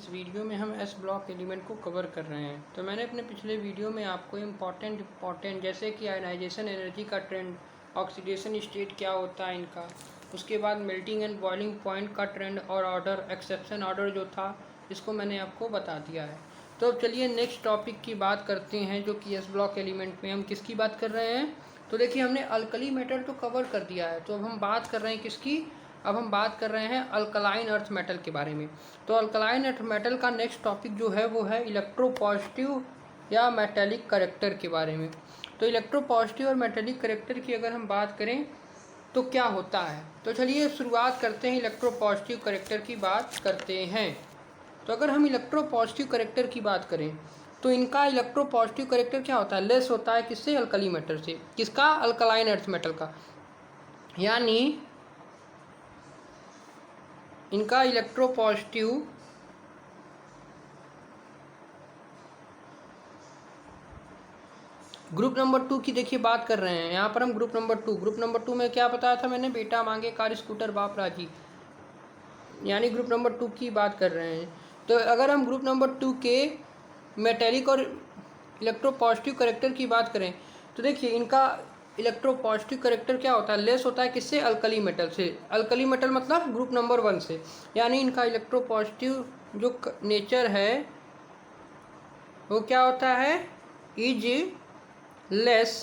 इस वीडियो में हम एस ब्लॉक एलिमेंट को कवर कर रहे हैं। तो मैंने अपने पिछले वीडियो में आपको इम्पॉर्टेंट जैसे कि आयनाइजेशन एनर्जी का ट्रेंड, ऑक्सीडेशन स्टेट क्या होता है इनका, उसके बाद मेल्टिंग एंड बॉइलिंग पॉइंट का ट्रेंड और ऑर्डर, एक्सेप्शन ऑर्डर जो था इसको मैंने आपको बता दिया है। तो अब चलिए नेक्स्ट टॉपिक की बात करते हैं, जो कि एस ब्लॉक एलिमेंट में हम किसकी बात कर रहे हैं। तो देखिए, हमने अल्कली मेटल तो कवर कर दिया है, तो अब हम बात कर रहे हैं किसकी। अब हम बात कर रहे हैं अल्कलाइन अर्थ मेटल के बारे में। तो अल्कलाइन अर्थ मेटल का नेक्स्ट टॉपिक जो है वो है इलेक्ट्रोपॉजिटिव या मेटेलिक करेक्टर के बारे में। तो इलेक्ट्रोपॉजिटिव और मेटेलिक करेक्टर की अगर हम बात करें तो क्या होता है, तो चलिए शुरुआत करते हैं, इलेक्ट्रोपॉजिटिव करेक्टर की बात करते हैं। तो अगर हम इलेक्ट्रोपॉजिटिव करेक्टर की बात करें तो इनका इलेक्ट्रोपॉजिटिव करेक्टर क्या होता है, लेस होता है किससे, अल्कली मेटल से। किसका, अल्कलाइन अर्थ मेटल का। यानी इनका इलेक्ट्रोपॉजिटिव ग्रुप नंबर 2 की देखिए बात कर रहे हैं। यहाँ पर हम ग्रुप नंबर टू में क्या बताया था मैंने, बेटा मांगे कार स्कूटर बाप राजी, यानी ग्रुप नंबर 2 की बात कर रहे हैं। तो अगर हम ग्रुप नंबर 2 के मेटेलिक और इलेक्ट्रोपॉजिटिव करेक्टर की बात करें तो देखिए इनका इलेक्ट्रोपॉजिटिव करेक्टर क्या होता है, लेस होता है किससे, अल्कली मेटल से। अल्कली मेटल मतलब ग्रुप नंबर 1 से। यानी इनका इलेक्ट्रोपॉजिटिव जो नेचर है वो क्या होता है, इज लेस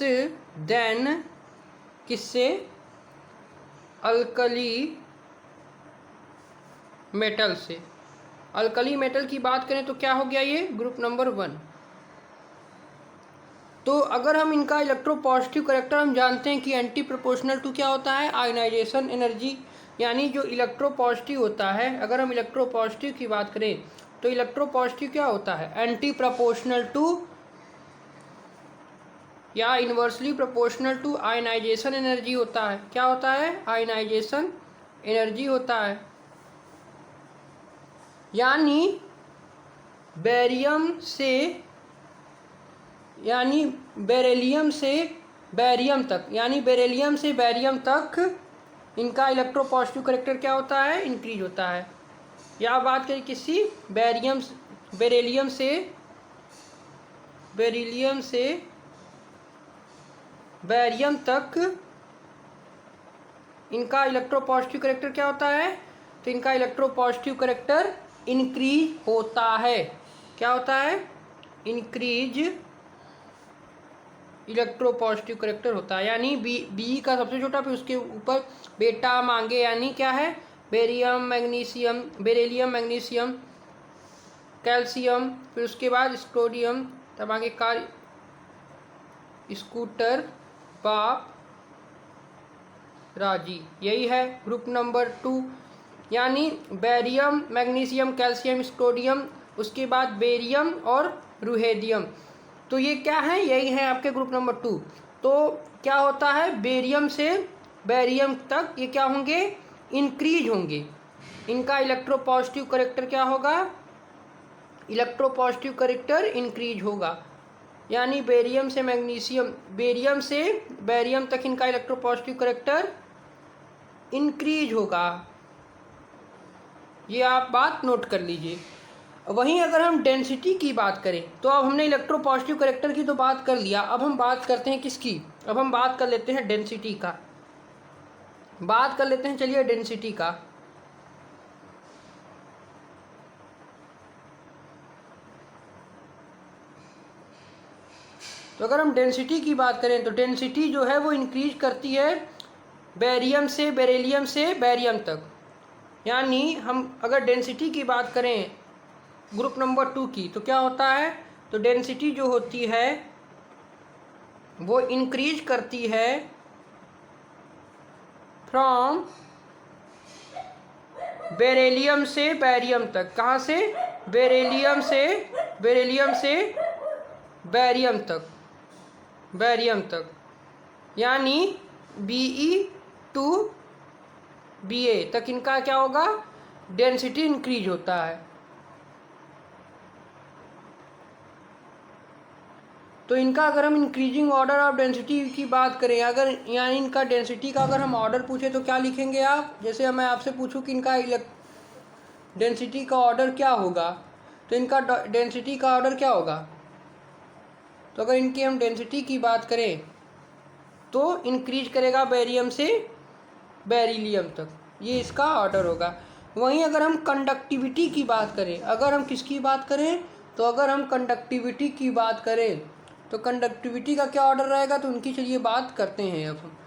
देन किससे, अल्कली मेटल से। अल्कली मेटल की बात करें तो क्या हो गया ये, ग्रुप नंबर 1। तो अगर हम इनका इलेक्ट्रोपॉजिटिव करेक्टर हम जानते हैं कि एंटी प्रोपोर्शनल टू क्या होता है, आयनाइजेशन एनर्जी। यानी जो इलेक्ट्रोपॉजिटिव होता है, अगर हम इलेक्ट्रोपॉजिटिव की बात करें तो इलेक्ट्रोपॉजिटिव क्या होता है, एंटी प्रोपोर्शनल टू या inversely proportional to ionization energy होता है। क्या होता है, आयनाइजेशन एनर्जी होता है। यानी बेरियम से, यानी बेरिलियम से बैरियम तक, यानी बेरिलियम से बैरियम तक इनका इलेक्ट्रोपॉजिटिव करेक्टर क्या होता है, इंक्रीज होता है। या बात करें किसी बेरिलियम से बैरियम तक इनका इलेक्ट्रोपॉजिटिव करेक्टर क्या होता है, तो इनका इलेक्ट्रोपॉजिटिव करेक्टर इंक्रीज होता है। क्या होता है, इंक्रीज इलेक्ट्रोपॉजिटिव करेक्टर होता है। यानी बी का सबसे छोटा, फिर उसके ऊपर बेटा मांगे, यानी क्या है, barium magnesium, beryllium magnesium calcium, फिर उसके बाद स्टोडियम, तब आगे कार स्कूटर बाप राजी। यही है ग्रुप नंबर 2। यानी बेरियम मैग्नीशियम कैल्शियम स्टोडियम, उसके बाद बेरियम और रुहेडियम। तो ये क्या है, यही है आपके ग्रुप नंबर 2। तो क्या होता है, बेरियम से बैरियम तक ये क्या होंगे, इंक्रीज होंगे। इनका इलेक्ट्रोपॉजिटिव करेक्टर क्या होगा, इलेक्ट्रोपॉजिटिव करेक्टर इंक्रीज होगा। यानी बेरियम से मैग्नीशियम, बेरियम से बैरियम तक इनका इलेक्ट्रोपॉजिटिव करेक्टर इंक्रीज होगा। ये आप बात नोट कर लीजिए। वहीं अगर हम डेंसिटी की बात करें तो अब हमने इलेक्ट्रोपॉजिटिव करेक्टर की तो बात कर लिया, अब हम बात करते हैं किसकी, अब हम बात कर लेते हैं डेंसिटी का। बात कर लेते हैं चलिए डेंसिटी का। तो अगर हम डेंसिटी की बात करें तो डेंसिटी जो है वो इंक्रीज करती है बेरियम से बेरिलियम से बैरियम तक। यानी हम अगर डेंसिटी की बात करें ग्रुप नंबर 2 की तो क्या होता है, तो डेंसिटी जो होती है वो इंक्रीज करती है फ्रॉम बेरिलियम से बैरियम तक। कहाँ से, बेरिलियम से बैरियम तक। यानी BE टू BA तक इनका क्या होगा, डेंसिटी इंक्रीज होता है। तो इनका अगर हम इंक्रीजिंग ऑर्डर ऑफ डेंसिटी की बात करें, अगर यानी इनका डेंसिटी का अगर हम ऑर्डर पूछे तो क्या लिखेंगे आप, जैसे मैं आपसे पूछूं कि इनका डेंसिटी का ऑर्डर क्या होगा, तो इनका डेंसिटी का ऑर्डर क्या होगा, तो अगर इनकी हम डेंसिटी की बात करें तो इंक्रीज करेगा बेरियम से बेरिलियम तक, ये इसका ऑर्डर होगा। वहीं अगर हम कंडक्टिविटी की बात करें, अगर हम किसकी बात करें, तो अगर हम कंडक्टिविटी की बात करें तो कंडक्टिविटी का क्या ऑर्डर रहेगा, तो उनकी चलिए बात करते हैं अब हम।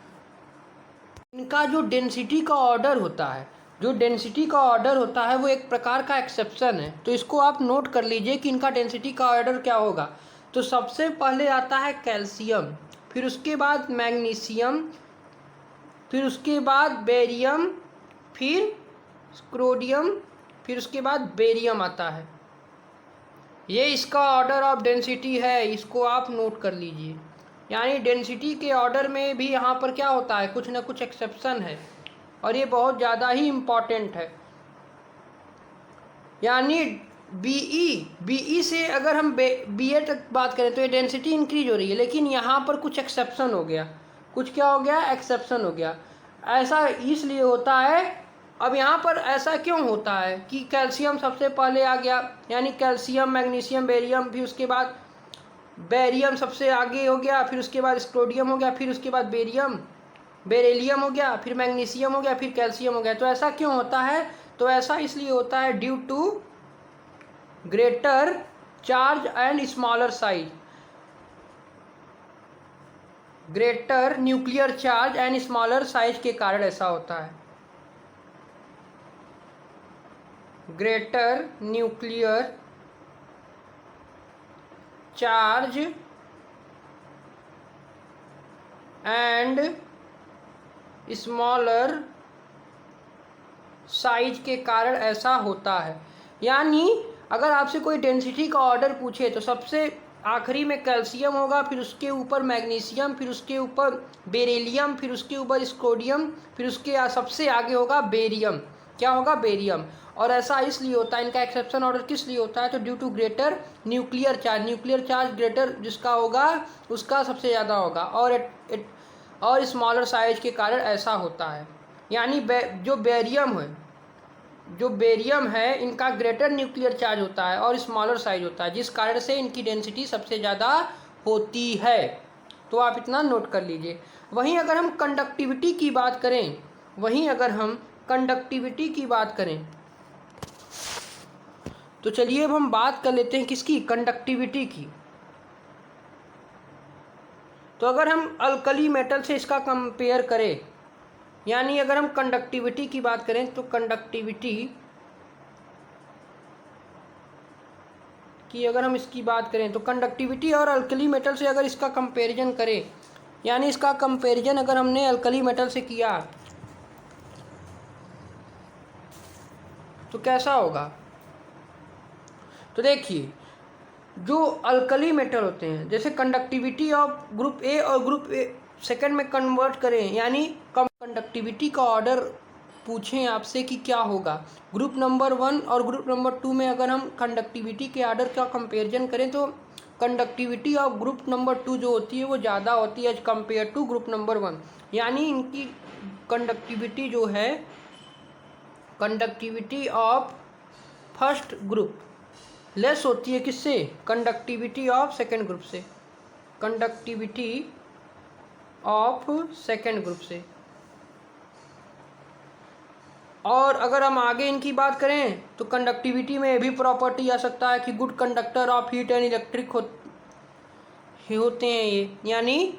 इनका जो डेंसिटी का ऑर्डर होता है, जो डेंसिटी का ऑर्डर होता है वो एक प्रकार का एक्सेप्शन है, तो इसको आप नोट कर लीजिए कि इनका डेंसिटी का ऑर्डर क्या होगा। तो सबसे पहले आता है कैल्शियम, फिर उसके बाद मैग्नीशियम, फिर उसके बाद बेरियम, फिर स्क्रोडियम, फिर उसके बाद बेरियम आता है। ये इसका ऑर्डर ऑफ डेंसिटी है, इसको आप नोट कर लीजिए। यानी डेंसिटी के ऑर्डर में भी यहाँ पर क्या होता है, कुछ ना कुछ एक्सेप्शन है, और ये बहुत ज़्यादा ही इम्पॉर्टेंट है। यानी बीई से अगर हम बीए तक बात करें तो ये डेंसिटी इंक्रीज हो रही है, लेकिन यहाँ पर कुछ एक्सेप्शन हो गया, कुछ क्या हो गया, एक्सेप्शन हो गया। ऐसा इसलिए होता है, अब यहाँ पर ऐसा क्यों होता है कि कैल्शियम सबसे पहले आ गया, यानी कैल्शियम, मैग्नीशियम, बेरियम, फिर उसके बाद बेरियम सबसे आगे हो गया, फिर उसके बाद स्क्रोडियम हो गया, फिर उसके बाद बेरिलियम हो गया, फिर मैग्नीशियम हो गया, फिर कैल्शियम हो गया। तो ऐसा क्यों होता है, तो ऐसा इसलिए होता है due to greater charge and smaller size, greater nuclear charge and smaller size के कारण ऐसा होता है। Greater nuclear charge and smaller size के कारण ऐसा होता है। यानी अगर आपसे कोई डेंसिटी का ऑर्डर पूछे तो सबसे आखिरी में कैल्शियम होगा, फिर उसके ऊपर मैग्नीशियम, फिर उसके ऊपर बेरिलियम, फिर उसके ऊपर स्क्रोडियम, फिर उसके सबसे आगे होगा बेरियम। क्या होगा, बेरियम। और ऐसा इसलिए होता है, इनका एक्सेप्शन ऑर्डर किस लिए होता है, तो due to greater nuclear charge, nuclear charge greater जिसका होगा उसका सबसे ज़्यादा होगा, और स्मॉलर साइज के कारण ऐसा होता है। यानी जो बेरियम है इनका ग्रेटर न्यूक्लियर चार्ज होता है और स्मॉलर साइज होता है, जिस कारण से इनकी डेंसिटी सबसे ज़्यादा होती है। तो आप इतना नोट कर लीजिए। वहीं अगर हम कंडक्टिविटी की बात करें, तो चलिए अब हम बात कर लेते हैं किसकी, कंडक्टिविटी की। तो अगर हम अल्कली मेटल से इसका कंपेयर करें, यानी अगर हम कंडक्टिविटी की बात करें तो कंडक्टिविटी की अगर हम इसकी बात करें तो कंडक्टिविटी और अल्कली मेटल से अगर इसका कंपैरिजन करें, यानी इसका कंपैरिजन अगर हमने अल्कली मेटल से किया तो कैसा होगा। तो देखिए, जो अल्कली मेटल होते हैं, जैसे कंडक्टिविटी ऑफ ग्रुप ए और ग्रुप ए सेकेंड में कन्वर्ट करें, यानी कंडक्टिविटी का ऑर्डर पूछें आपसे कि क्या होगा, ग्रुप नंबर 1 और ग्रुप नंबर 2 में अगर हम कंडक्टिविटी के ऑर्डर का कंपेरिजन करें तो कंडक्टिविटी ऑफ ग्रुप नंबर 2 जो होती है वो ज़्यादा होती है as compare to group number 1। यानी इनकी कंडक्टिविटी जो है, conductivity of first group less होती है किससे, कंडक्टिविटी ऑफ सेकेंड ग्रुप से, कंडक्टिविटी ऑफ सेकेंड ग्रुप से। और अगर हम आगे इनकी बात करें तो कंडक्टिविटी में भी प्रॉपर्टी आ सकता है कि good conductor of heat and electric होते हैं ये, यानी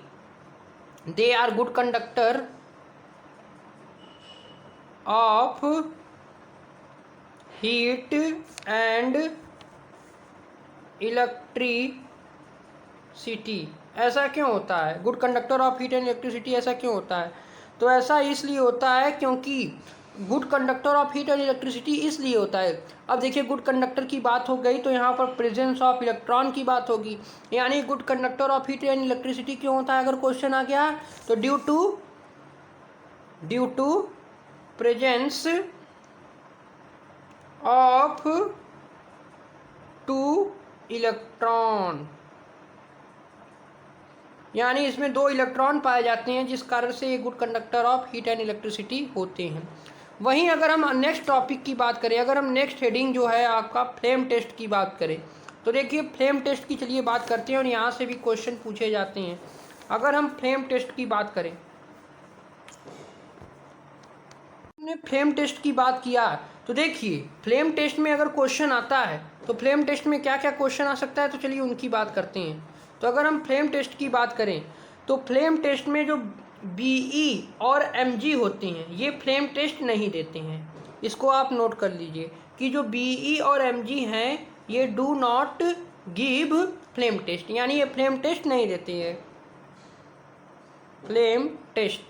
they are good conductor of heat and electricity. ऐसा क्यों होता है, good conductor of heat and electricity ऐसा क्यों होता है, तो ऐसा इसलिए होता है क्योंकि good conductor of heat and electricity इसलिए होता है। अब देखिए, गुड कंडक्टर की बात हो गई तो यहाँ पर प्रेजेंस ऑफ इलेक्ट्रॉन की बात होगी, यानी good conductor of heat and electricity क्यों होता है अगर क्वेश्चन आ गया, तो due to presence of 2 electron, यानी इसमें 2 इलेक्ट्रॉन पाए जाते हैं जिस कारण से ये good conductor of heat and electricity होते हैं। वहीं अगर हम नेक्स्ट टॉपिक की बात करें, अगर हम नेक्स्ट हेडिंग जो है आपका फ्लेम टेस्ट की बात करें, तो देखिए फ्लेम टेस्ट की चलिए बात करते हैं और यहाँ से भी क्वेश्चन पूछे जाते हैं। अगर हम फ्लेम टेस्ट की बात करें, हमने फ्लेम टेस्ट की बात किया, तो देखिए फ्लेम टेस्ट में अगर क्वेश्चन आता है तो फ्लेम टेस्ट में क्या क्या क्वेश्चन आ सकता है, तो चलिए उनकी बात करते हैं। तो अगर हम फ्लेम टेस्ट की बात करें तो फ्लेम टेस्ट में जो बीई और एमजी होते हैं ये फ्लेम टेस्ट नहीं देते हैं। इसको आप नोट कर लीजिए कि जो बीई और एमजी हैं ये do not give flame test, यानी ये फ्लेम टेस्ट नहीं देते हैं, फ्लेम टेस्ट।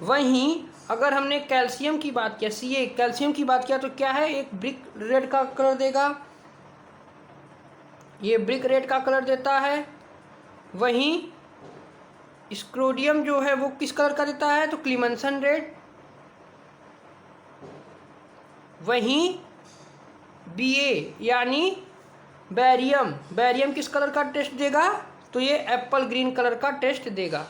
वहीं अगर हमने कैल्शियम की बात किया, सी कैल्शियम की बात किया, तो क्या है, एक ब्रिक रेड का कलर देगा, ये ब्रिक रेड का कलर देता है। वहीं स्क्रोडियम जो है वो किस कलर का देता है, तो क्लीमेंसन रेड। वहीं बीए यानी बैरियम, बैरियम किस कलर का टेस्ट देगा, तो ये एप्पल ग्रीन कलर का टेस्ट देगा,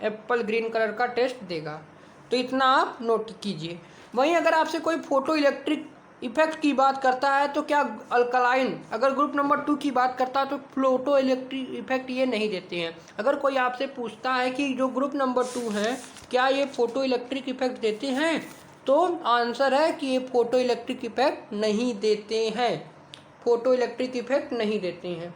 एप्पल ग्रीन कलर का टेस्ट देगा। तो इतना आप नोट कीजिए। वहीं अगर आपसे कोई फोटो इलेक्ट्रिक इफेक्ट की बात करता है तो क्या अल्कलाइन, अगर ग्रुप नंबर 2 की बात करता है तो फोटो इलेक्ट्रिक इफेक्ट ये नहीं देते हैं। अगर कोई आपसे पूछता है कि जो ग्रुप नंबर 2 है क्या ये फोटो इलेक्ट्रिक इफेक्ट देते हैं, तो आंसर है कि ये फोटो इलेक्ट्रिक इफेक्ट नहीं देते हैं, फोटो इलेक्ट्रिक इफेक्ट नहीं देते हैं।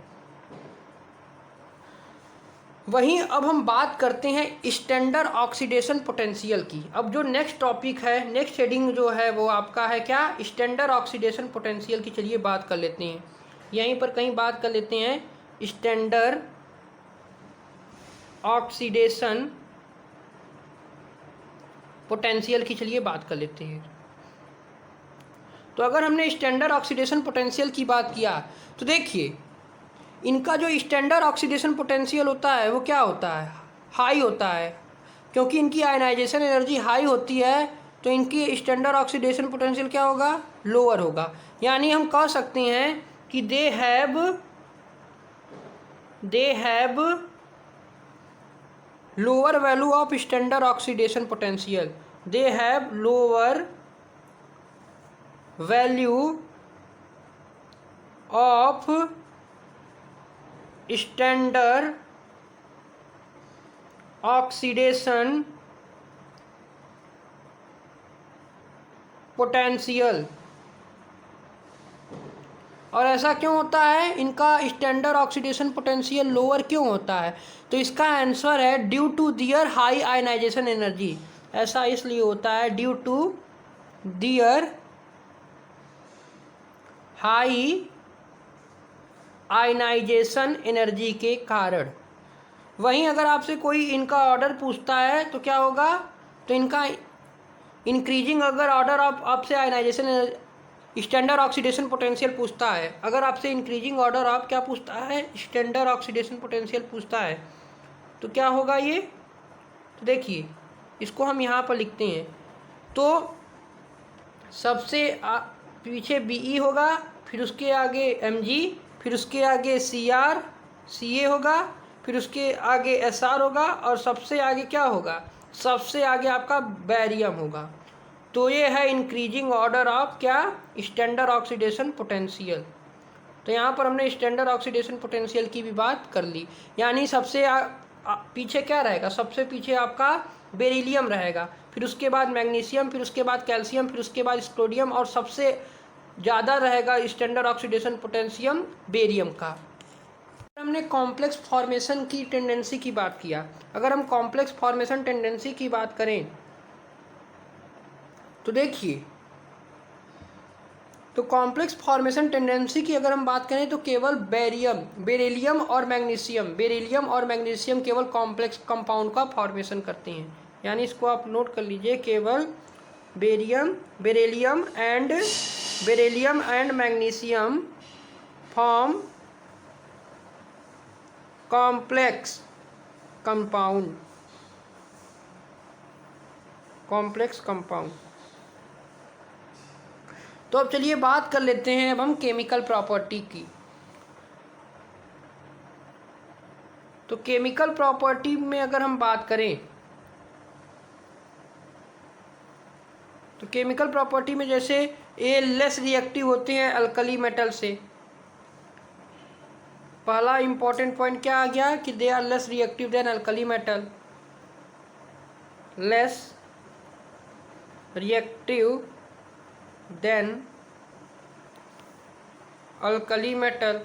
वहीं अब हम बात करते हैं स्टैंडर्ड ऑक्सीडेशन पोटेंशियल की। अब जो नेक्स्ट टॉपिक है, नेक्स्ट हेडिंग जो है वो आपका है क्या, स्टैंडर्ड ऑक्सीडेशन पोटेंशियल की। चलिए बात कर लेते हैं, यहीं पर कहीं बात कर लेते हैं स्टैंडर्ड ऑक्सीडेशन पोटेंशियल की। चलिए बात कर लेते हैं। तो अगर हमने स्टैंडर्ड ऑक्सीडेशन पोटेंशियल की बात किया तो देखिए इनका जो स्टैंडर्ड ऑक्सीडेशन पोटेंशियल होता है वो क्या होता है, हाई होता है। क्योंकि इनकी आयनाइजेशन एनर्जी हाई होती है तो इनकी स्टैंडर्ड ऑक्सीडेशन पोटेंशियल क्या होगा, लोअर होगा। यानी हम कह सकते हैं कि they have lower value of standard oxidation potential, they have lower value of standard oxidation potential. और ऐसा क्यों होता है, इनका स्टैंडर्ड ऑक्सीडेशन पोटेंशियल लोअर क्यों होता है, तो इसका आंसर है due to their high ionization energy. ऐसा इसलिए होता है due to their high ionization energy के कारण। वहीं अगर आपसे कोई इनका ऑर्डर पूछता है तो क्या होगा, तो इनका इंक्रीजिंग, अगर ऑर्डर आपसे आयनाइजेशन स्टैंडर्ड ऑक्सीडेशन पोटेंशियल पूछता है, अगर आपसे इंक्रीजिंग ऑर्डर आप क्या पूछता है, स्टैंडर्ड ऑक्सीडेशन पोटेंशियल पूछता है, तो क्या होगा ये, तो देखिए इसको हम यहाँ पर लिखते हैं। तो सबसे पीछे बीई होगा, फिर उसके आगे एमजी, फिर उसके आगे सीए होगा, फिर उसके आगे एसआर होगा, और सबसे आगे क्या होगा, सबसे आगे आपका बैरियम होगा। तो ये है इंक्रीजिंग ऑर्डर ऑफ क्या, स्टैंडर्ड ऑक्सीडेशन पोटेंशियल। तो यहाँ पर हमने स्टैंडर्ड ऑक्सीडेशन पोटेंशियल की भी बात कर ली। यानी सबसे पीछे क्या रहेगा, सबसे पीछे आपका बेरिलियम रहेगा, फिर उसके बाद मैग्नीशियम, फिर उसके बाद कैल्शियम, फिर उसके बाद स्क्रोडियम, और सबसे ज़्यादा रहेगा स्टैंडर्ड ऑक्सीडेशन पोटेंशियम बेरियम का। हमने कॉम्प्लेक्स फॉर्मेशन की टेंडेंसी की बात किया। अगर हम कॉम्प्लेक्स फॉर्मेशन टेंडेंसी की बात करें तो देखिए, तो कॉम्प्लेक्स फॉर्मेशन टेंडेंसी की अगर हम बात करें तो केवल बेरिलियम और मैग्नीशियम केवल कॉम्प्लेक्स कंपाउंड का फॉर्मेशन करते हैं। यानी इसको आप नोट कर लीजिए, केवल beryllium and magnesium form complex compound. तो अब चलिए बात कर लेते हैं अब हम केमिकल प्रॉपर्टी की। तो केमिकल प्रॉपर्टी में अगर हम बात करें तो केमिकल प्रॉपर्टी में जैसे ये लेस रिएक्टिव होते हैं अल्कली मेटल से। पहला इंपॉर्टेंट पॉइंट क्या आ गया कि they are less reactive than alkali metal, less reactive than alkali metal.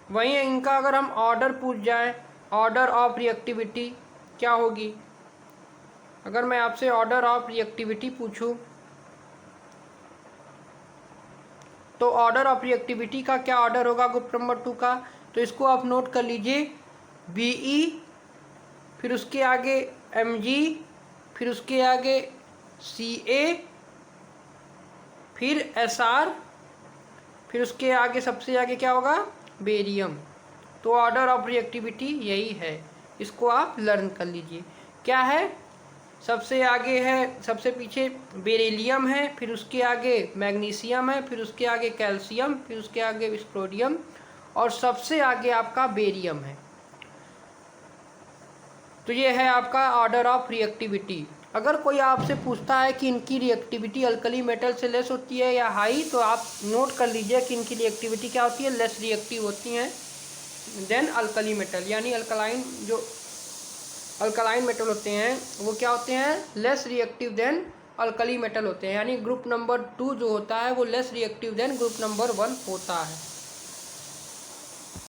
वहीं इनका अगर हम ऑर्डर पूछ जाए, ऑर्डर ऑफ रिएक्टिविटी क्या होगी, अगर मैं आपसे ऑर्डर ऑफ रिएक्टिविटी पूछूं तो ऑर्डर ऑफ रिएक्टिविटी का क्या ऑर्डर होगा ग्रुप नंबर 2 का, तो इसको आप नोट कर लीजिए, बीई, फिर उसके आगे एमजी, फिर उसके आगे सीए, फिर एसआर, फिर उसके आगे सबसे आगे क्या होगा, बेरियम। तो ऑर्डर ऑफ रिएक्टिविटी यही है, इसको आप लर्न कर लीजिए। क्या है, सबसे आगे है, सबसे पीछे बेरिलियम है, फिर उसके आगे मैग्नीशियम है, फिर उसके आगे कैल्शियम, फिर उसके आगे विस्प्रोडियम, और सबसे आगे आपका बेरियम है। तो ये है आपका ऑर्डर ऑफ रिएक्टिविटी। अगर कोई आपसे पूछता है कि इनकी रिएक्टिविटी अल्कली मेटल से लेस होती है या हाई, तो आप नोट कर लीजिए कि इनकी रिएक्टिविटी क्या होती है, लेस रिएक्टिव होती हैं देन अल्कली मेटल। यानी अल्कलाइन, जो अल्कलाइन मेटल होते हैं वो क्या होते हैं, less reactive than alkali metal होते हैं। यानी ग्रुप नंबर 2 जो होता है वो less reactive then group number 1 होता है।